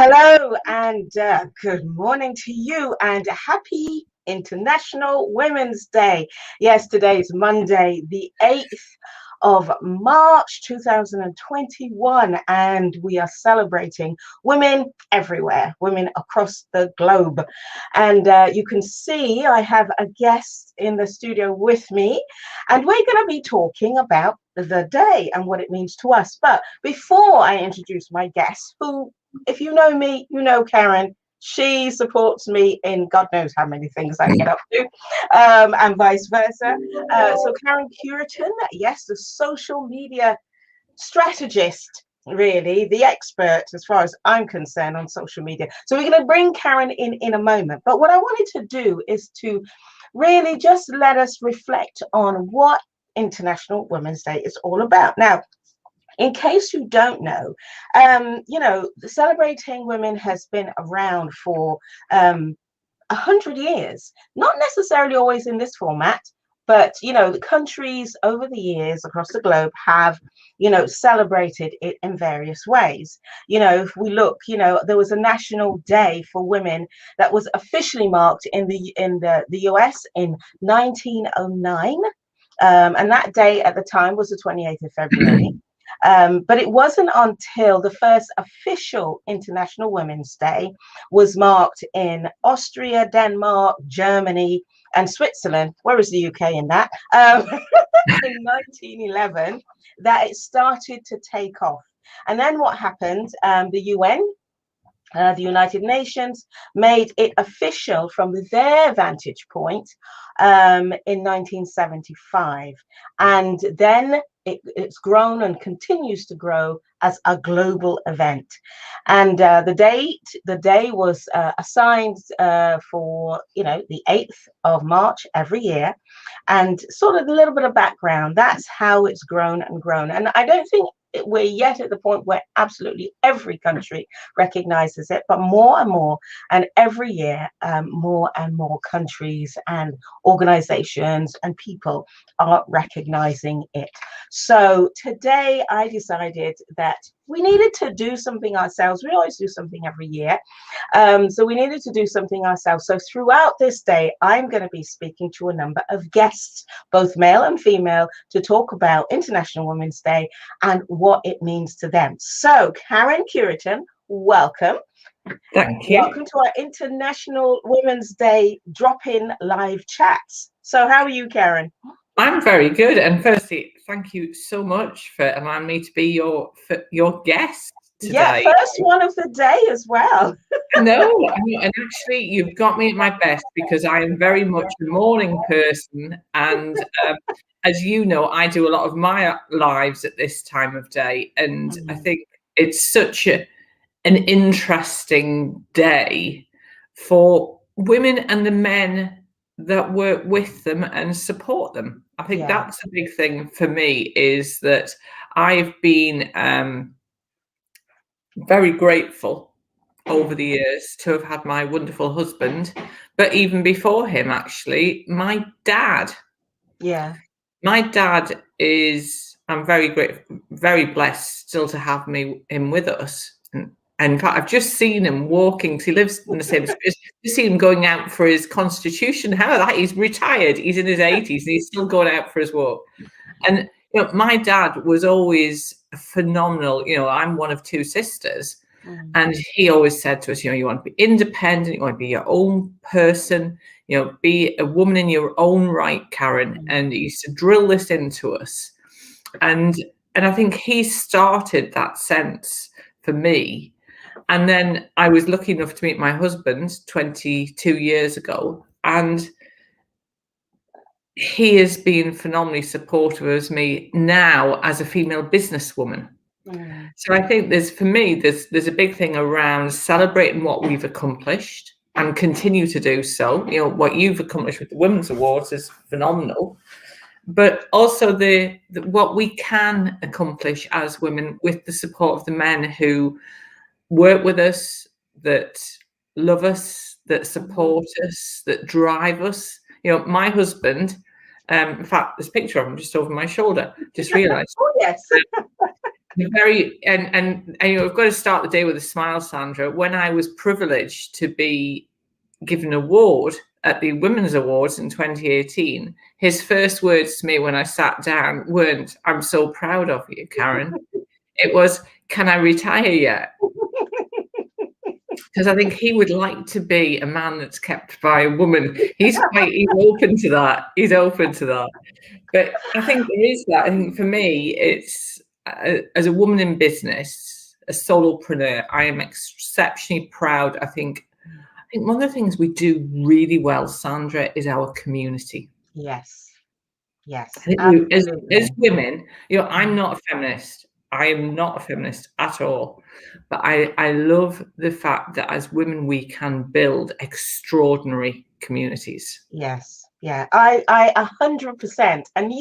Hello and good morning to you and happy International Women's Day. Yes, today is Monday, the 8th of March 2021, and we are celebrating women everywhere, women across the globe. And you can see I have a guest in the studio with me, and we're going to be talking about the day and what it means to us. But before I introduce my guest, who, if you know me, you know Karen. She supports me in God knows how many things I get up to, and vice versa. So Karen Cureton, yes, the social media strategist, really, the expert as far as I'm concerned on social media. So we're going to bring Karen in a moment. But what I wanted to do is to really just let us reflect on what International Women's Day is all about. Now, in case you don't know, celebrating women has been around for 100 years, not necessarily always in this format, but, the countries over the years across the globe have, celebrated it in various ways. If we look, there was a national day for women that was officially marked in the US in 1909. And that day at the time was the 28th of February. But it wasn't until the first official International Women's Day was marked in Austria, Denmark, Germany, and Switzerland. Where is the UK in that? In 1911, that it started to take off. And then what happened? The UN, the United Nations, made it official from their vantage point in 1975. And then it's grown and continues to grow as a global event. And the day was assigned for, the 8th of March every year. And sort of a little bit of background, that's how it's grown and grown. And I don't think we're yet at the point where absolutely every country recognizes it, but more and more, and every year, more and more countries and organizations and people are recognizing it. So today I decided that we needed to do something ourselves. We always do something every year. So we needed to do something ourselves. So throughout this day, I'm going to be speaking to a number of guests, both male and female, to talk about International Women's Day and what it means to them. So Karen Cureton, welcome. Thank you. Welcome to our International Women's Day drop-in live chats. So how are you, Karen? I'm very good. And firstly, thank you so much for allowing me to be your guest today. Yeah, first one of the day as well. No, and actually you've got me at my best because I am very much a morning person. And as you know, I do a lot of my lives at this time of day. And I think it's such an interesting day for women and the men that work with them and support them. I think that's a big thing for me, is that I've been very grateful over the years to have had my wonderful husband, but even before him, actually, my dad. Yeah. My dad is, I'm very grateful, very blessed still to have him with us. And in fact, I've just seen him walking, because he lives in the same space. Just seen him going out for his constitution. How that? He's retired. He's in his 80s and he's still going out for his walk. And my dad was always phenomenal. I'm one of two sisters. And he always said to us, you want to be independent, you want to be your own person, be a woman in your own right, Karen. And he used to drill this into us. And I think he started that sense for me. And then I was lucky enough to meet my husband 22 years ago. And he has been phenomenally supportive of me now as a female businesswoman. So I think there's a big thing around celebrating what we've accomplished and continue to do so. What you've accomplished with the Women's Awards is phenomenal, but also what we can accomplish as women with the support of the men who work with us, that love us, that support us, that drive us. My husband, in fact, this picture of him just over my shoulder, just realized. Oh, yes. and you've got to start the day with a smile, Sandra. When I was privileged to be given an award at the Women's Awards in 2018, his first words to me when I sat down weren't, "I'm so proud of you, Karen." It was, "Can I retire yet?" Because I think he would like to be a man that's kept by a woman. He's open to that. He's open to that. But I think there is that. I think for me, it's as a woman in business, a solopreneur, I am exceptionally proud. I think one of the things we do really well, Sandra, is our community. Yes. As women, I'm not a feminist. I am not a feminist at all. But I love the fact that as women, we can build extraordinary communities. Yes. Yeah, I 100%. And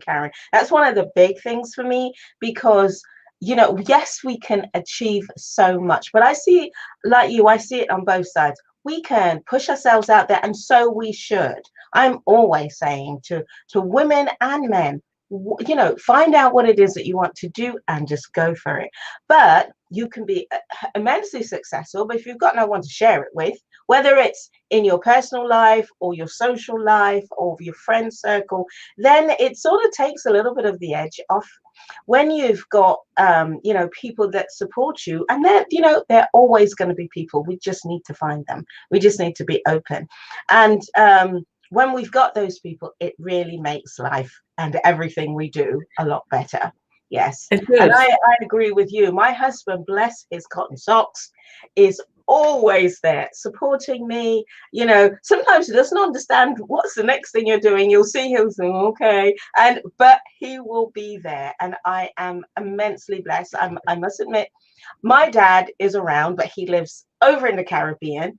Karen, that's one of the big things for me, because yes, we can achieve so much, but I see, like you, I see it on both sides. We can push ourselves out there, and so we should. I'm always saying to women and men, find out what it is that you want to do and just go for it. But you can be immensely successful, but if you've got no one to share it with, whether it's in your personal life or your social life or your friend circle, then it sort of takes a little bit of the edge off. When you've got people that support you, and they're always going to be people. We just need to find them. We just need to be open. And when we've got those people, it really makes life and everything we do a lot better. Yes. And I agree with you. My husband, bless his cotton socks, is always there supporting me. Sometimes he doesn't understand what's the next thing you're doing. You'll see him saying, okay, but he will be there, and I am immensely blessed. I must admit, my dad is around, but he lives over in the Caribbean.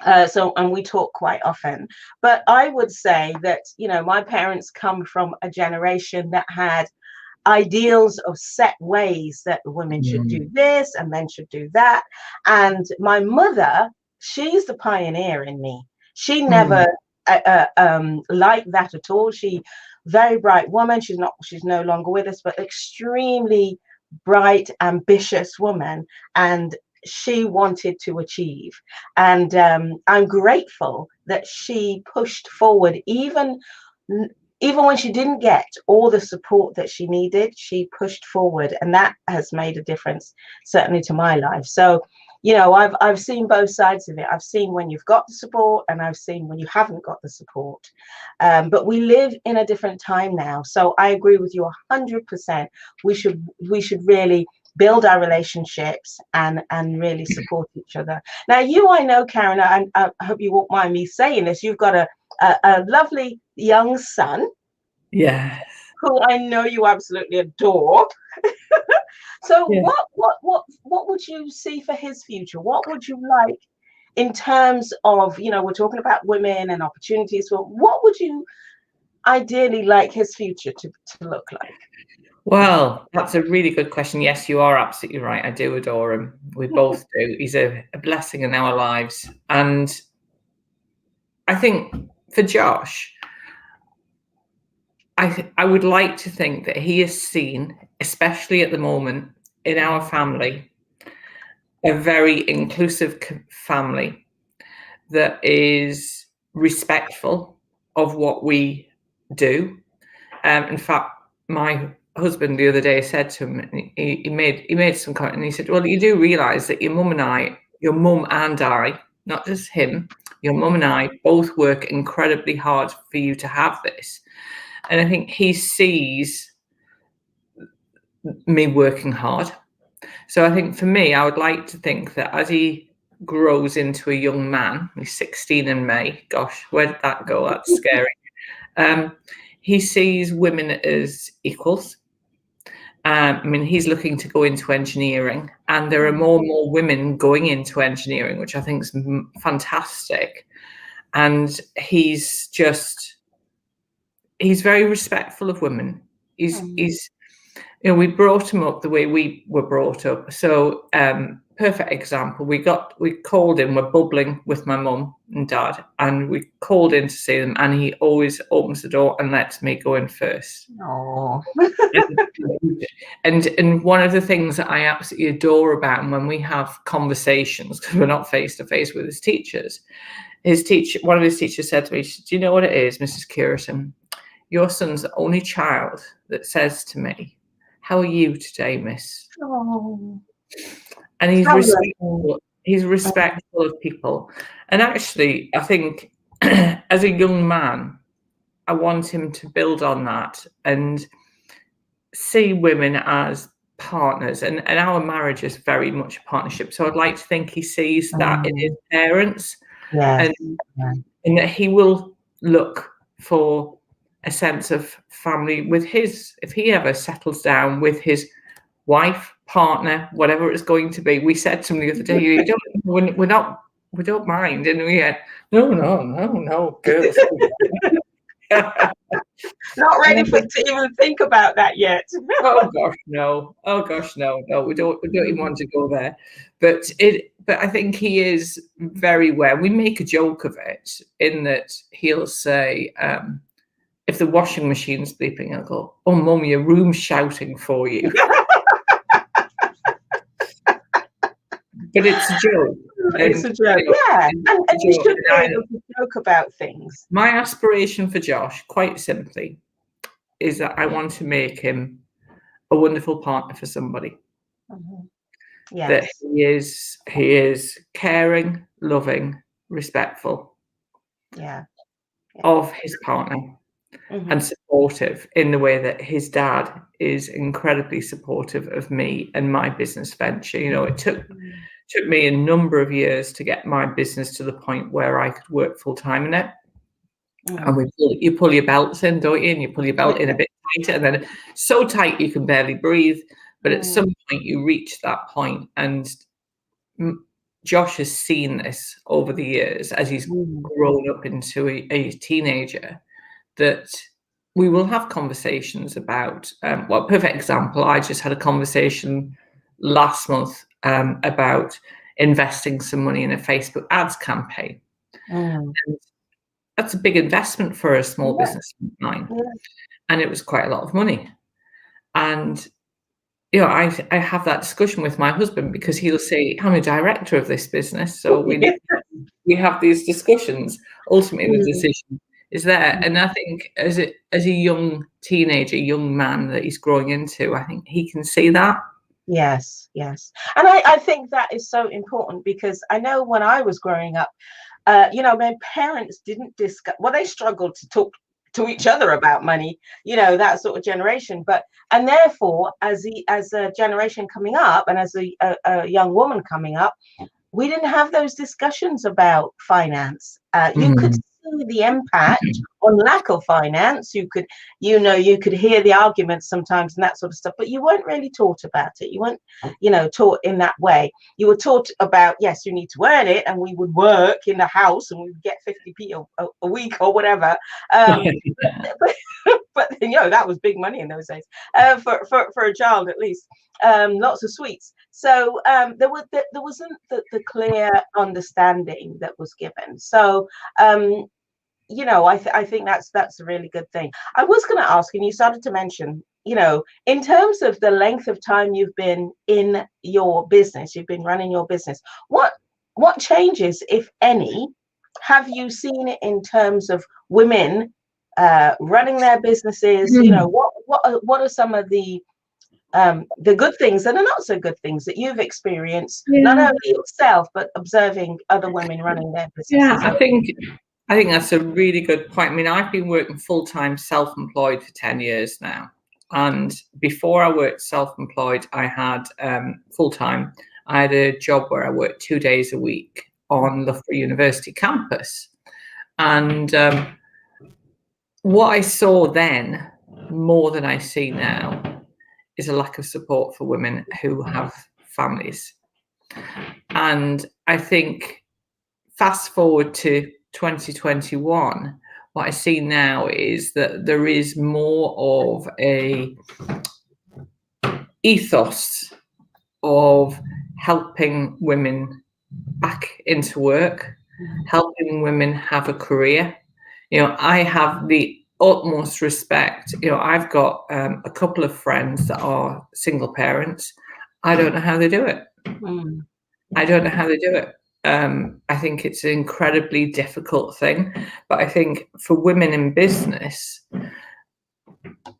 And we talk quite often, but I would say that, my parents come from a generation that had ideals of set ways that women should do this and men should do that. And my mother, she's the pioneer in me. She never liked that at all. She, very bright woman. She's no longer with us, but extremely bright, ambitious woman. And she wanted to achieve. And I'm grateful that she pushed forward, even when she didn't get all the support that she needed. She pushed forward, and that has made a difference, certainly to my life. So, I've seen both sides of it. I've seen when you've got the support, and I've seen when you haven't got the support. But we live in a different time now. So I agree with you 100%. We should really build our relationships and really support each other. Now, I know, Karen, I hope you won't mind me saying this, you've got a lovely young son. Yes. Who I know you absolutely adore. So yeah. What would you see for his future? What would you like in terms of, we're talking about women and opportunities. What would you ideally like his future to look like? Well, that's a really good question. Yes, you are absolutely right. I do adore him. We both do. He's a blessing in our lives. And I think for Josh, I would like to think that he is seen, especially at the moment in our family, a very inclusive family that is respectful of what we do. In fact, my husband the other day said to him, he made some comment, and he said, well, you do realize that your mum and I, not just him, your mum and I both work incredibly hard for you to have this. And I think he sees me working hard. So I think for me, I would like to think that as he grows into a young man, he's 16 in May, gosh, where did that go? That's scary. He sees women as equals. He's looking to go into engineering, and there are more and more women going into engineering, which I think is fantastic. And he's very respectful of women. We brought him up the way we were brought up. So, perfect example. We called in, we're bubbling with my mum and dad, and we called in to see them, and he always opens the door and lets me go in first. Oh. And one of the things that I absolutely adore about him when we have conversations, because we're not face to face with his teachers, one of his teachers said to me, "Do you know what it is, Mrs. Cureton? Your son's the only child that says to me, 'How are you today, miss?'" Oh, And he's how respectful. lovely. He's respectful of people. And actually, I think as a young man, I want him to build on that and see women as partners. And our marriage is very much a partnership. So I'd like to think he sees that in his parents, Yes. and that he will look for a sense of family with if he ever settles down with his wife, partner, whatever it's going to be. We said to him the other day, we don't mind. And we had, no, girls. Not ready to even think about that yet. Oh gosh, no. No. We don't even want to go there. But I think he is very well. We make a joke of it in that he'll say, if the washing machine's beeping, I'll go, "Oh, Mum, your room's shouting for you." But it's a joke. It's a joke. Yeah. And you should be able to joke about things. My aspiration for Josh, quite simply, is that I want to make him a wonderful partner for somebody. Yes. That he is caring, loving, respectful of his partner, and supportive in the way that his dad is incredibly supportive of me and my business venture. You know, it took me a number of years to get my business to the point where I could work full time in it. And you pull your belts in, don't you? And you pull your belt in a bit tighter, and then so tight you can barely breathe. But at some point you reach that point, and Josh has seen this over the years as he's grown up into a teenager, that we will have conversations about, perfect example, I just had a conversation last month about investing some money in a Facebook ads campaign. And that's a big investment for a small business of mine. And it was quite a lot of money. And you know, I have that discussion with my husband, because he'll say, "I'm a director of this business, so we have these discussions." Ultimately, the decision is there. And I think as a young teenager, young man that he's growing into, I think he can see that. Yes. And I think that is so important, because I know when I was growing up, you know, my parents didn't discuss, well, they struggled to talk to each other about money, you know, that sort of generation. And therefore, as a generation coming up, and as a young woman coming up, we didn't have those discussions about finance. You could see the impact on lack of finance. You could hear the arguments sometimes and that sort of stuff, but you weren't really taught about it. You weren't, taught in that way. You were taught about, yes, you need to earn it, and we would work in the house and we would get 50p a week or whatever. But that was big money in those days, for a child, at least. Lots of sweets. So there wasn't the clear understanding that was given. So I think that's a really good thing. I was going to ask, and you started to mention, in terms of the length of time you've been in your business, you've been running your business, what changes, if any, have you seen in terms of women running their businesses? What are some of the good things and the not so good things that you've experienced, not only yourself but observing other women running their businesses? I think that's a really good point. I mean, I've been working full-time self-employed for 10 years now, and before I worked self-employed, I had full-time. I had a job where I worked 2 days a week on Loughborough University campus, and what I saw then, more than I see now, is a lack of support for women who have families. And I think fast forward to 2021, what I see now is that there is more of a ethos of helping women back into work, helping women have a career. I have the utmost respect. You know, I've got a couple of friends that are single parents. I don't know how they do it. I don't know how they do it. I think it's an incredibly difficult thing, but I think for women in business,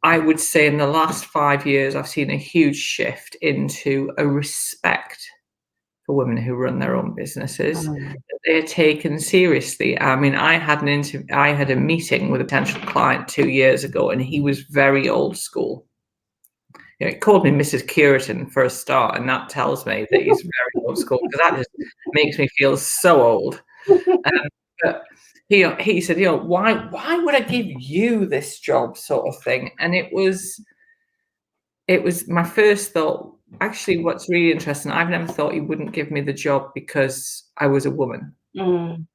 I would say in the last 5 years, I've seen a huge shift into a respect for women who run their own businesses. They're taken seriously. I mean, I had a meeting with a potential client 2 years ago, and he was very old school. You know, he called me Mrs. Cureton for a start, and that tells me that he's very old school, because that just makes me feel so old. But he said, you know, why would I give you this job, sort of thing? And it was my first thought. Actually, what's really interesting, I've never thought he wouldn't give me the job because I was a woman. He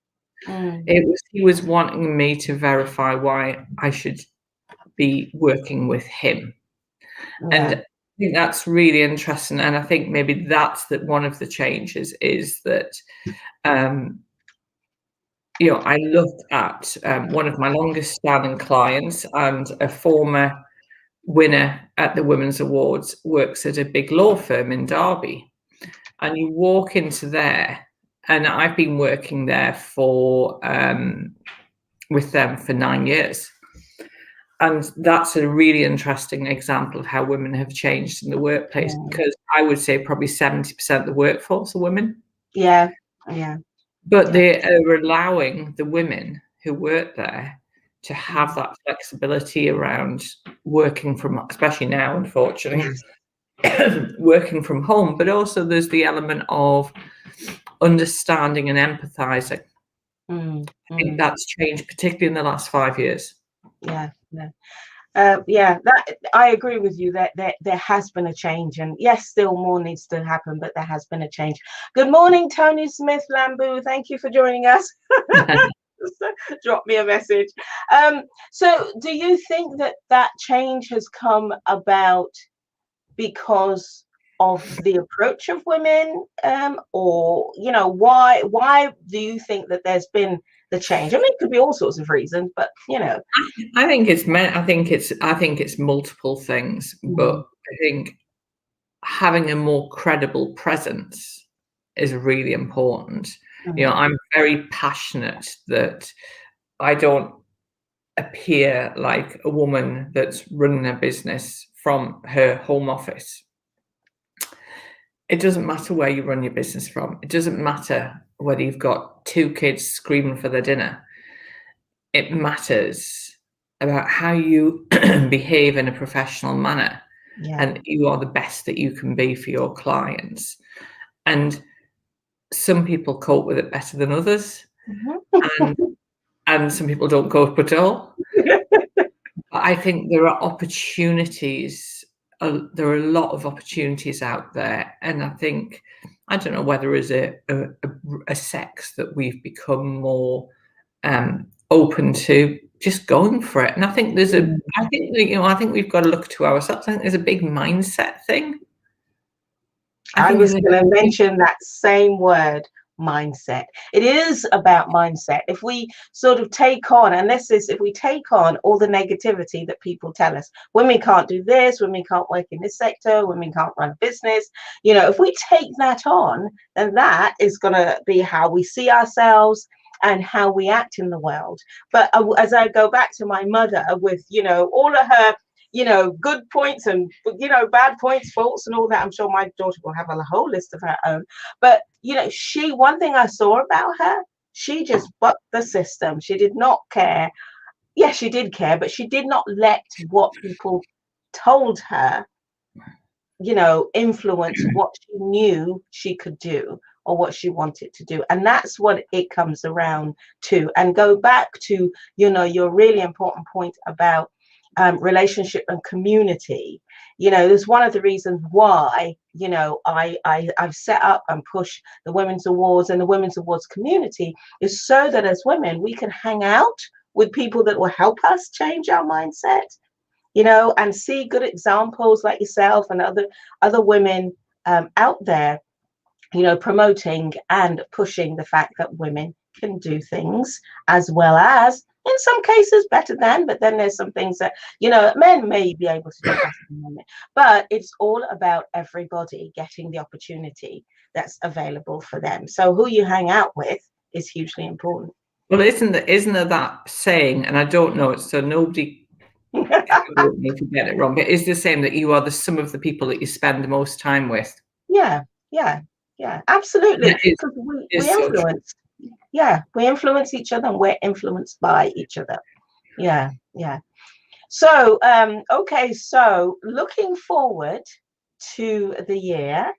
was wanting me to verify why I should be working with him. And I think that's really interesting. And I think maybe that's one of the changes is that, you know, I looked at one of my longest standing clients, and a former winner at the Women's Awards works at a big law firm in Derby. And you walk into there, and I've been working there with them for 9 years. And that's a really interesting example of how women have changed in the workplace, because I would say probably 70% of the workforce are women. Yeah. But they are allowing the women who work there to have that flexibility around working from, especially now, unfortunately, working from home. But also there's the element of understanding and empathizing. I think that's changed, particularly in the last 5 years. That I agree with you that there has been a change, and yes, still more needs to happen, but there has been a change. Good morning, Tony Smith Lambu. Thank you for joining us. Drop me a message. So do you think that change has come about because of the approach of women, or, you know, why do you think that there's been the change? I mean, it could be all sorts of reasons, but, you know, I think it's multiple things, but I think having a more credible presence is really important. You know, I'm very passionate that I don't appear like a woman that's running a business from her home office. It doesn't matter where you run your business from. It doesn't matter whether you've got 2 kids screaming for their dinner. It matters about how you behave in a professional manner, and you are the best that you can be for your clients. And some people cope with it better than others, and some people don't cope at all. But I think there are opportunities. There are a lot of opportunities out there, and I think, I don't know whether as a sex that we've become more open to just going for it. And I think I think we've got to look to ourselves. I think there's a big mindset thing. I was going to mention that same word, mindset. It is about mindset. If we sort of take on, and if we take on all the negativity that people tell us, women can't do this, women can't work in this sector, women can't run a business, you know, if we take that on, then that is going to be how we see ourselves and how we act in the world. But as I go back to my mother with, you know, all of her, you know, good points and, you know, bad points, faults and all that. I'm sure my daughter will have a whole list of her own. But, you know, one thing I saw about her, she just bucked the system. She did not care. Yes, she did care, but she did not let what people told her, you know, influence what she knew she could do or what she wanted to do. And that's what it comes around to. And go back to, you know, your really important point about relationship and community. You know, there's one of the reasons why, you know, I've set up and pushed the Women's Awards and the Women's Awards community, is so that as women we can hang out with people that will help us change our mindset, you know, and see good examples like yourself and other women out there, you know, promoting and pushing the fact that women can do things as well as In some cases better than, but then there's some things that, you know, men may be able to do better than women. But it's all about everybody getting the opportunity that's available for them. So who you hang out with is hugely important. Well, isn't there that saying, and I don't know it, so nobody if you get it wrong, but is the same that you are the sum of the people that you spend the most time with? Yeah, yeah, yeah, absolutely. Because we So true. influence. Yeah, we influence each other and we're influenced by each other. Yeah, yeah. So, okay, so looking forward to the year,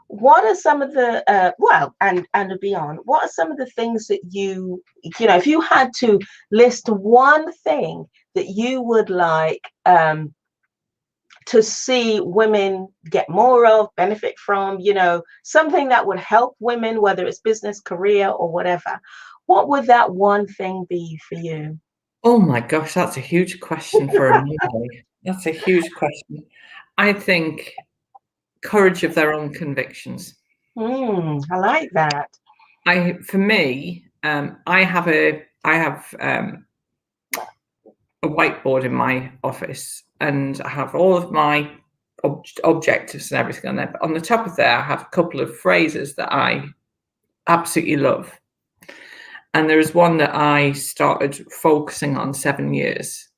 what are some of the well, and beyond, what are some of the things that you know, if you had to list one thing that you would like to see women get more of, benefit from, you know, something that would help women, whether it's business, career, or whatever, what would that one thing be for you? Oh my gosh, that's a huge question for a Monday. That's a huge question. I think courage of their own convictions. I like that. For me, I have a whiteboard in my office, and I have all of my objectives and everything on there. But on the top of there, I have a couple of phrases that I absolutely love. And there is one that I started focusing on 7 years.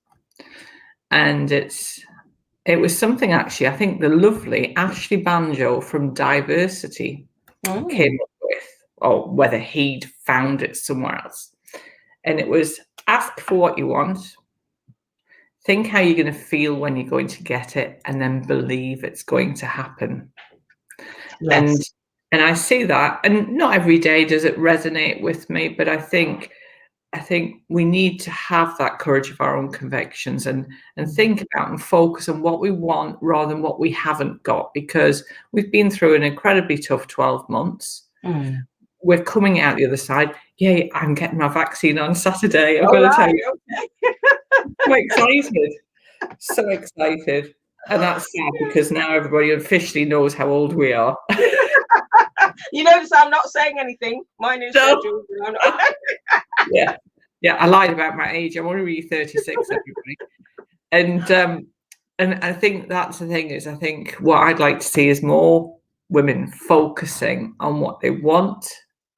And it was something, actually, I think the lovely Ashley Banjo from Diversity came up with, or whether he'd found it somewhere else. And it was, ask for what you want, think how you're going to feel when you're going to get it, and then believe it's going to happen. Yes. And I see that, and not every day does it resonate with me, but I think we need to have that courage of our own convictions and think about and focus on what we want rather than what we haven't got, because we've been through an incredibly tough 12 months. We're coming out the other side. Yay, I'm getting my vaccine on Saturday. I've got to tell you. I'm excited. So excited. And that's sad because now everybody officially knows how old we are. You notice I'm not saying anything. Mine is scheduled. Yeah. I lied about my age. I'm only 36, everybody. And I think that's the thing, is I think what I'd like to see is more women focusing on what they want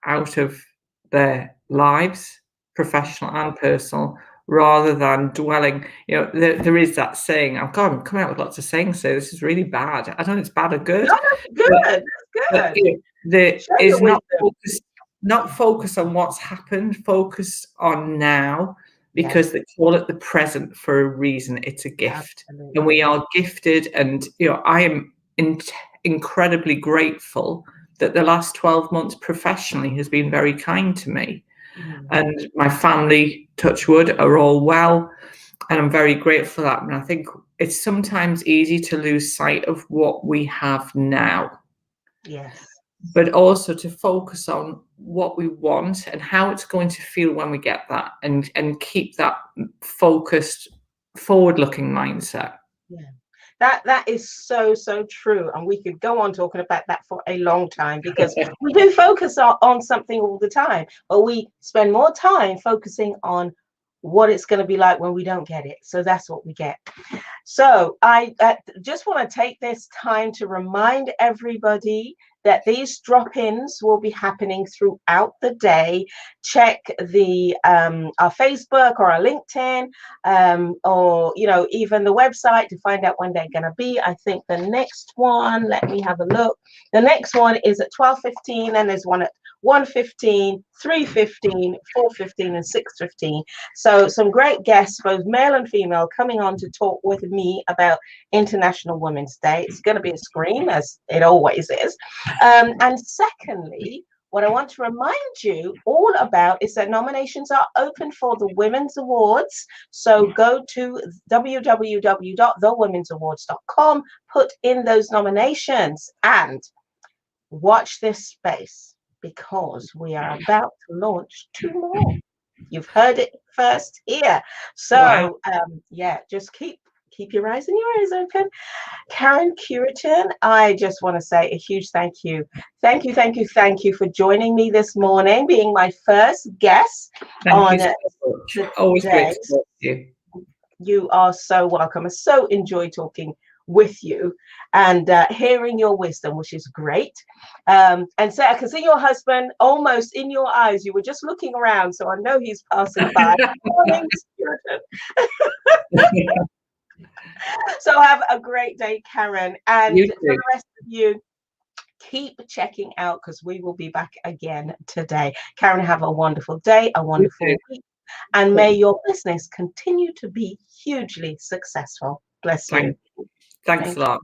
out of their lives, professional and personal, rather than dwelling. You know, there is that saying, I'm coming out with lots of sayings, so this is really bad. I don't know if it's bad or good. No, that's good. But, you know, not focus on what's happened, focus on now, because they call it the present for a reason. It's a gift. Absolutely. And we are gifted. And, you know, I am incredibly grateful that the last 12 months professionally has been very kind to me. And my family, touch wood, are all well. And I'm very grateful for that. And I think it's sometimes easy to lose sight of what we have now. Yes. But also to focus on what we want and how it's going to feel when we get that, and keep that focused, forward-looking mindset. Yeah. That is so true, and we could go on talking about that for a long time, because we do focus on something all the time, but we spend more time focusing on what it's going to be like when we don't get it. So that's what we get. So I just want to take this time to remind everybody that these drop-ins will be happening throughout the day. Check the our Facebook or our LinkedIn, or, you know, even the website to find out when they're going to be. I think the next one, let me have a look. The next one is at 12:15, and there's one at 1:15, 3:15, 4:15, and 6:15. So some great guests, both male and female, coming on to talk with me about International Women's Day. It's going to be a scream, as it always is. And secondly, what I want to remind you all about is that nominations are open for the Women's Awards. So go to www.thewomens'awards.com, put in those nominations, and watch this space, because we are about to launch 2 more. You've heard it first here. So yeah, just keep keep your eyes and your ears open. Karen Cureton, I just want to say a huge thank you. Thank you, thank you, thank you for joining me this morning, being my first guest Thank you on so much. Always great today. to talk to you. You are so welcome. I so enjoy talking with you and hearing your wisdom, which is great. And so I can see your husband almost in your eyes. You were just looking around, so I know he's passing by. Morning, so have a great day, Karen. And You for too. the rest of you, keep checking out because we will be back again today. Karen, have a wonderful day, a wonderful week, and may your business continue to be hugely successful. Bless you. Thanks a lot.